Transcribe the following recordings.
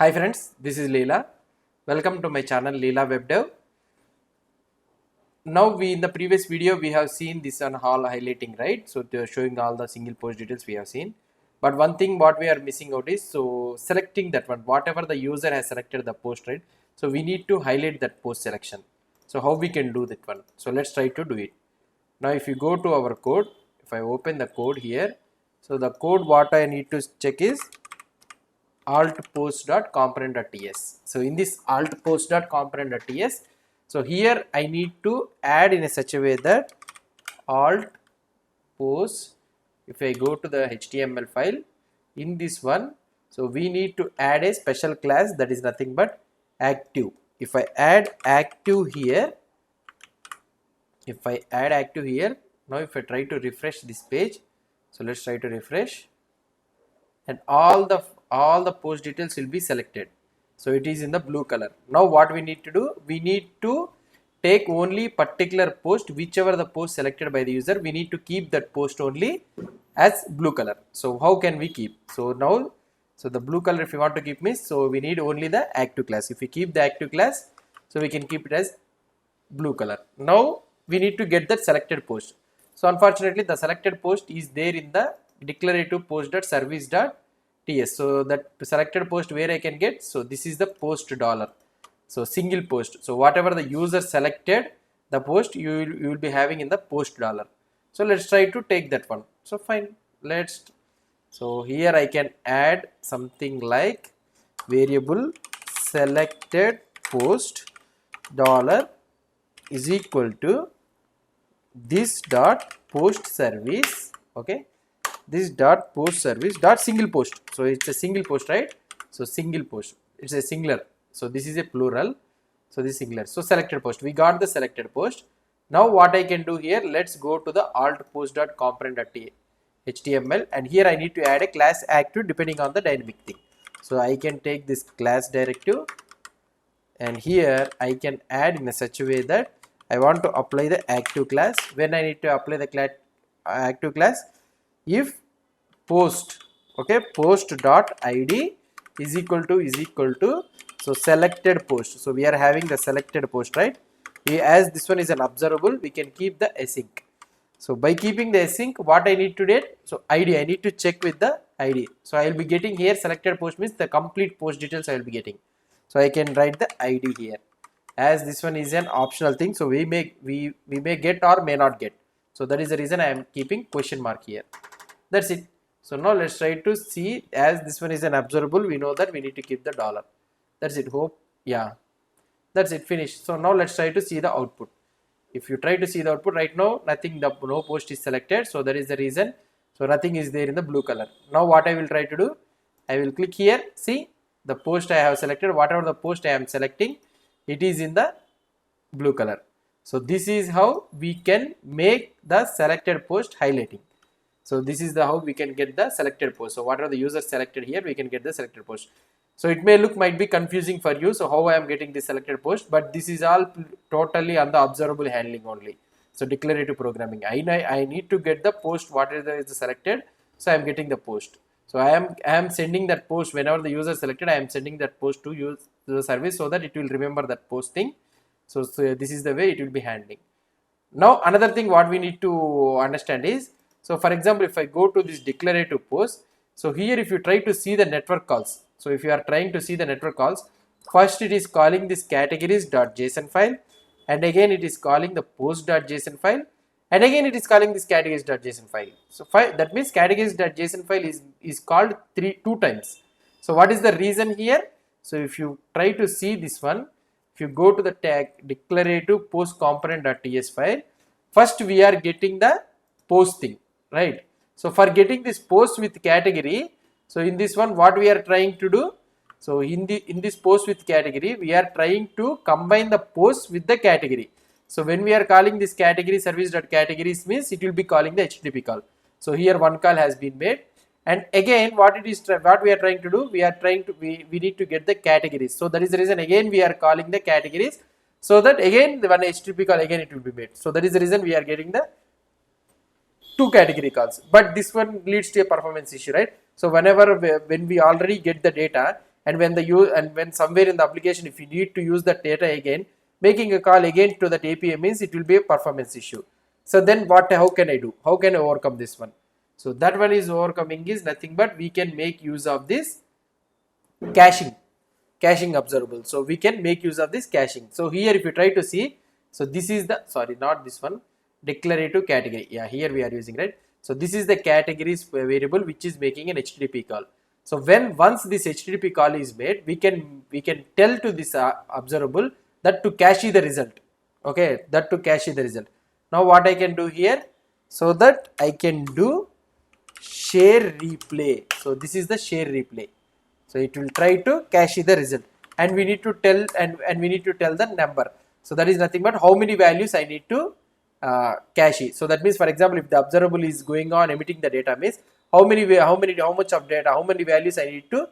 Hi friends, this is Leela. Welcome to my channel Leela Web Dev. Now we in the previous video we have seen this on all highlighting, right? So they are showing all the single post details we have seen. But one thing what we are missing out is so selecting that one, whatever the user has selected the post, right? So we need to highlight that post selection. So how we can do that one? So let's try to do it. Now if you go to our code, if I open the code here, so the code what I need to check is altpost.component.ts. So in this altpost.component.ts, so here I need to add in a such a way that alt post, if I go to the HTML file in this one, so we need to add a special class that is nothing but active. If I add active here, now if I try to refresh this page, so let's try to refresh, and all the post details will be selected. So it is in the blue color. Now what we need to do, we need to take only particular post, whichever the post selected by the user, we need to keep that post only as blue color. So how can we keep? So now, so the blue color if you want to keep means, so we need only the active class. If we keep the active class, so we can keep it as blue color. Now we need to get that selected post. So unfortunately the selected post is there in the declarative post.service.ts. So that selected post where I can get, so this is the post dollar, so single post. So whatever the user selected the post, you will be having in the post dollar. So let's try to take that one. So fine, so here I can add something like variable selected post dollar is equal to this dot post service, okay, this dot post service dot single post. So it's a single post, right? So single post, it's a singular, so this is a plural, so this is singular. So selected post, we got the selected post. Now what I can do here, let's go to the alt post dot component.html, and here I need to add a class active depending on the dynamic thing. So I can take this class directive, and here I can add in a such a way that I want to apply the active class. When I need to apply the active class, if post, okay, post dot id is equal to so selected post. So we are having the selected post, right? As this one is an observable, we can keep the async. So by keeping the async, what I need to do, so id, I need to check with the id. So I will be getting here selected post means the complete post details I will be getting. So I can write the id here. As this one is an optional thing, so we may get or may not get. So that is the reason I am keeping question mark here. That's it. So now let's try to see, as this one is an observable, we know that we need to keep the dollar. That's it. Hope, yeah, that's it, finished. So now let's try to see the output. If you try to see the output right now, nothing, no post is selected, so that is the reason. So nothing is there in the blue color. Now what I will try to do, I will click here, see the post I have selected, whatever the post I am selecting, it is in the blue color. So this is how we can make the selected post highlighting. So this is the how we can get the selected post. So whatever the user selected here, we can get the selected post. So it might be confusing for you. So how I am getting the selected post, but this is all totally on the observable handling only. So declarative programming. I need to get the post whatever is selected. So I am getting the post. So I am sending that post whenever the user selected. I am sending that post to the service so that it will remember that post thing. So this is the way it will be handling. Now another thing what we need to understand is, so for example, if I go to this declarative post, so here if you try to see the network calls, so if you are trying to see the network calls, first it is calling this categories.json file, and again it is calling the post.json file, and again it is calling this categories.json file. So that means categories.json file is called two times. So what is the reason here? So if you try to see this one, if you go to the declarative post component.ts file, first we are getting the post thing, right? So for getting this post with category, so in this one what we are trying to do, so in this post with category, we are trying to combine the post with the category. So when we are calling this category service.categories means it will be calling the HTTP call. So here one call has been made, and again what we are trying to do, we need to get the categories. So that is the reason again we are calling the categories, so that again the one HTTP call again it will be made. So that is the reason we are getting the two category calls, but this one leads to a performance issue, right? So when we already get the data and when somewhere in the application if you need to use that data again, making a call again to that API means it will be a performance issue. So then how can I do? How can I overcome this one? So that one is overcoming is nothing but we can make use of this caching observable. So we can make use of this caching. So here if you try to see, so this is the, sorry, not this one, declarative category. Yeah, here we are using, right? So this is the categories variable which is making an HTTP call. So once this HTTP call is made, we can tell to this observable that to cache the result. Okay, that to cache the result. Now what I can do here, so that I can do share replay. So this is the share replay. So it will try to cache the result, and we need to tell and we need to tell the number. So that is nothing but how many values I need to cache. So that means, for example, if the observable is going on emitting the data, means how much of data, how many values I need to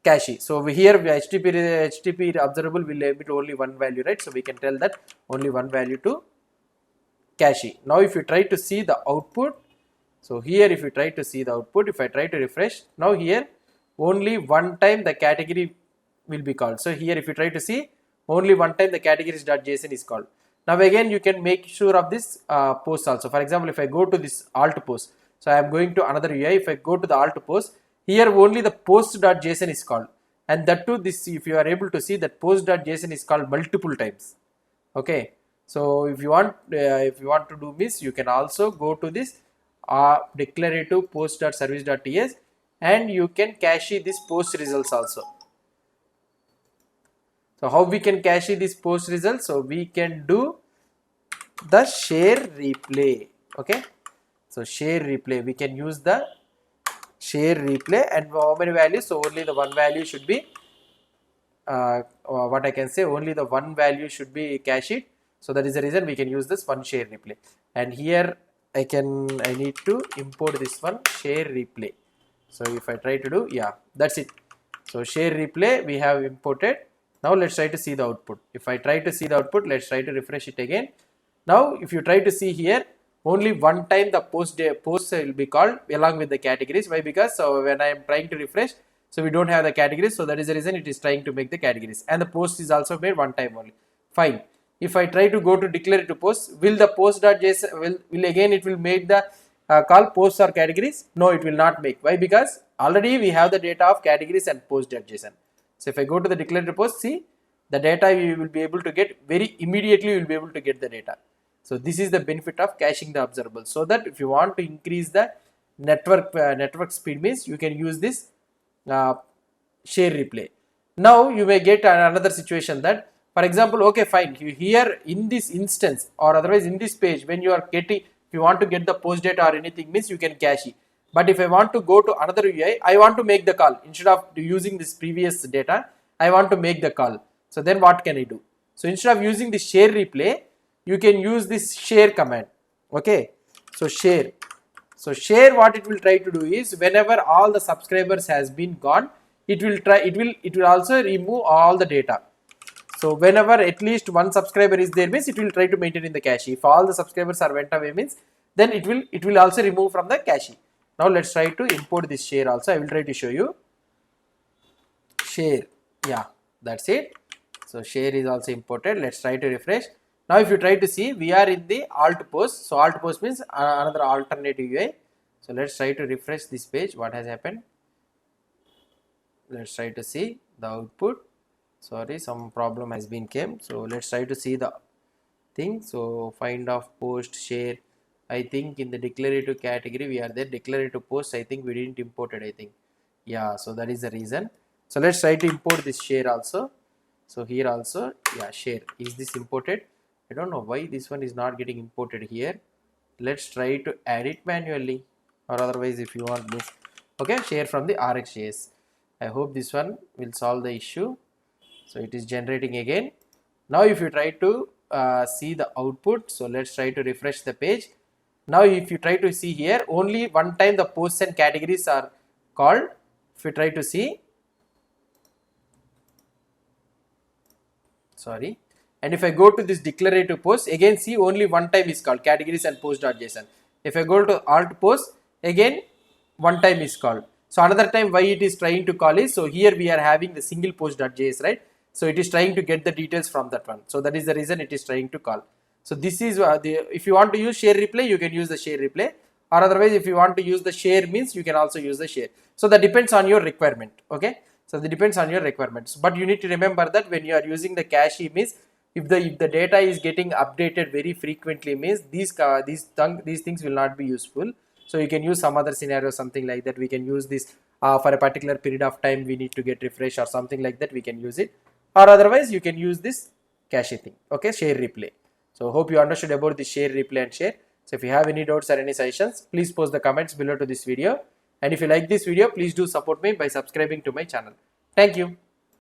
cache. So here HTTP observable will emit only one value, right? So we can tell that only one value to cache. Now if you try to see the output, so here if you try to see the output, if I try to refresh, now here only one time the category will be called. So here if you try to see, only one time the categories.json is called. Now again you can make sure of this post also. For example, if I go to this alt post, so I am going to another UI, if I go to the alt post, here only the post.json is called, and that too, this, if you are able to see, that post.json is called multiple times. Okay, so if you want to do this, you can also go to this declarative post.service.ts, and you can cache this post results also. So how we can cache this post results? So we can do the share replay. Okay, so share replay, we can use the share replay, and how many values? So only the one value should be what I can say, only the one value should be cached. So that is the reason we can use this one share replay. And here I need to import this one share replay. So if I try to do, yeah, that's it. So share replay we have imported. Now let's try to see the output. If I try to see the output, let's try to refresh it again. Now if you try to see here, only one time the post will be called along with the categories. Why? Because when I am trying to refresh, so we don't have the categories, so that is the reason it is trying to make the categories, and the post is also made one time only. Fine. If I try to go to declarative post, will the post.json will again it will make the call posts or categories? No, it will not make. Why? Because already we have the data of categories and post.json. So if I go to the declarative post, see the data you will be able to get very immediately. You will be able to get the data. So this is the benefit of caching the observable. So that if you want to increase the network speed, means you can use this share replay. Now you may get another situation that, for example, okay, fine, you here in this instance or otherwise in this page, when you are getting, if you want to get the post data or anything, means you can cache it. But if I want to go to another UI, I want to make the call instead of using this previous data, I want to make the call. So then what can I do? So instead of using the share replay, you can use this share command. Okay, so share. So share, what it will try to do is, whenever all the subscribers has been gone, it will also remove all the data. So whenever at least one subscriber is there, means it will try to maintain in the cache. If all the subscribers are went away, means then it will also remove from the cache. Now let's try to import this share also. I will try to show you share. Yeah, that's it. So share is also imported. Let's try to refresh. Now if you try to see, we are in the alt post. So alt post means another alternative UI. So let's try to refresh this page. What has happened? Let's try to see the output. Sorry, some problem has been came. So let's try to see the thing. So find of post share. I think in the declarative category we are there. Declarative post, I think we didn't import it, I think. Yeah, so that is the reason. So let's try to import this share also. So here also, yeah, share. Is this imported? I don't know why this one is not getting imported here. Let's try to add it manually, or otherwise if you want this. Okay, share from the RxJS. I hope this one will solve the issue. So it is generating again. Now if you try to see the output, so let's try to refresh the page. Now if you try to see here, only one time the posts and categories are called. If you try to see, sorry, and if I go to this declarative post, again see only one time is called categories and post.json. If I go to alt post, again one time is called. So another time why it is trying to call is, so here we are having the single post.js, right? So it is trying to get the details from that one. So that is the reason it is trying to call. So this is if you want to use share replay, you can use the share replay, or otherwise if you want to use the share means you can also use the share. So that depends on your requirement. Okay, so that depends on your requirements, but you need to remember that when you are using the cache means if the data is getting updated very frequently means these things will not be useful. So you can use some other scenario, something like that. We can use this for a particular period of time, we need to get refresh or something like that, we can use it, or otherwise you can use this cache thing. Okay, share replay. So hope you understood about the share replay and share. So if you have any doubts or any suggestions, please post the comments below to this video. And if you like this video, please do support me by subscribing to my channel. Thank you.